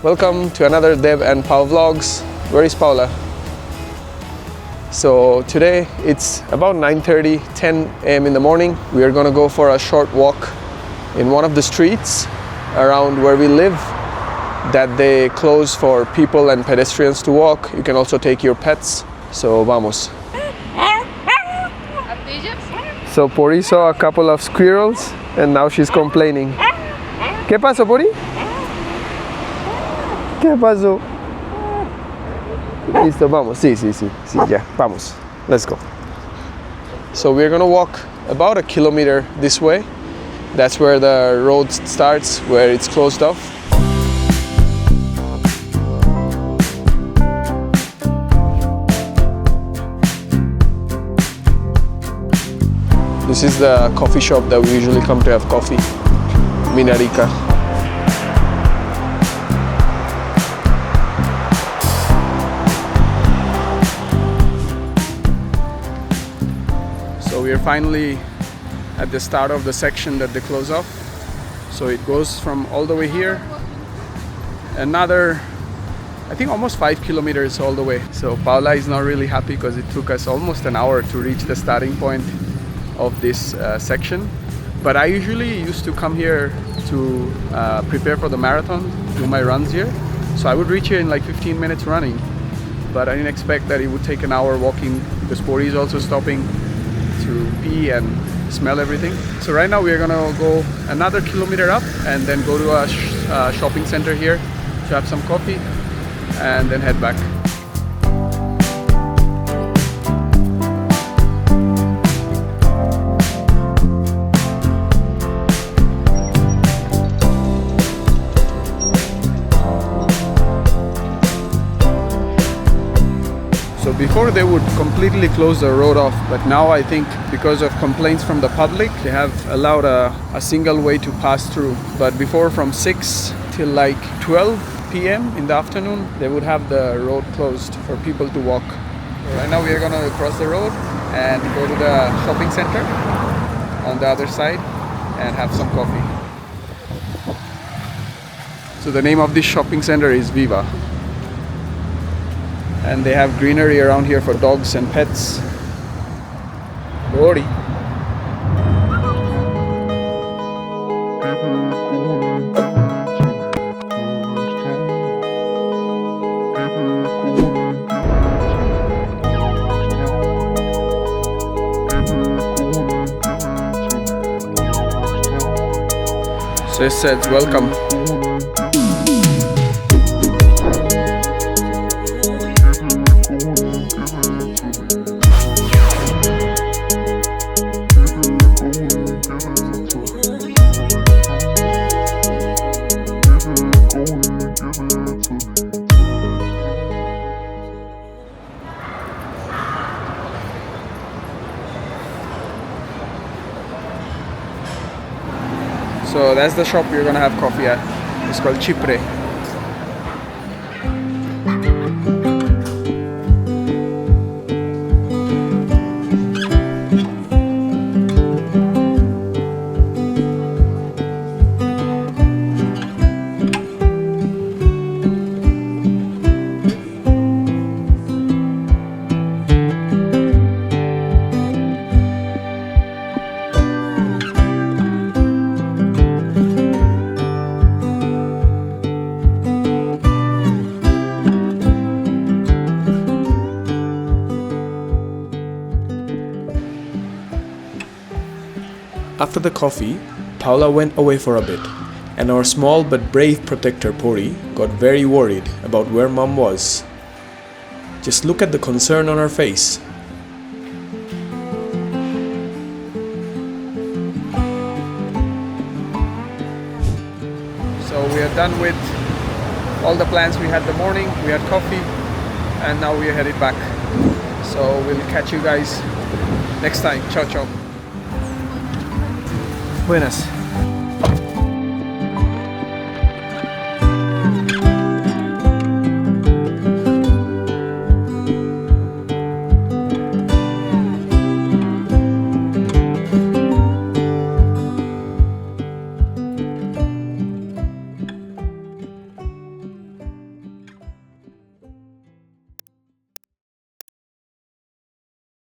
Welcome to another Dev and Pau vlogs. Where is Paula? So today it's about 9:30, 10 a.m. in the morning. We are gonna go for a short walk in one of the streets around where we live that they close for people and pedestrians to walk. You can also take your pets. So vamos. So Pori saw a couple of squirrels and now she's complaining. ¿Qué pasó, Pori? ¿Qué pasó? Listo, vamos. Sí, ya, vamos. Let's go. So we're gonna walk about a kilometer this way. That's where the road starts, where it's closed off. This is the coffee shop that we usually come to have coffee, Minarica. So we are finally at the start of the section that they close off. So it goes from all the way here, another, I think almost 5 kilometers all the way. So Paula is not really happy because it took us almost an hour to reach the starting point of this section. But I usually used to come here to prepare for the marathon, do my runs here. So I would reach here in like 15 minutes running. But I didn't expect that it would take an hour walking because Pori is also stopping to pee and smell everything. So right now we are gonna go another kilometer up and then go to a shopping center here to have some coffee and then head back. So before they would completely close the road off, but now I think because of complaints from the public, they have allowed a single way to pass through. But before, from 6 till like 12 p.m. in the afternoon, they would have the road closed for people to walk. Right now we are gonna cross the road and go to the shopping center on the other side and have some coffee. So the name of this shopping center is Viva. And they have greenery around here for dogs and pets. Lori. So it says welcome. So that's the shop we're gonna have coffee at. It's called Chipre. After the coffee, Paula went away for a bit, and our small but brave protector Pori got very worried about where Mom was. Just look at the concern on her face. So we are done with all the plans we had the morning. We had coffee and now we are headed back. So we'll catch you guys next time. Ciao, ciao. Buenas.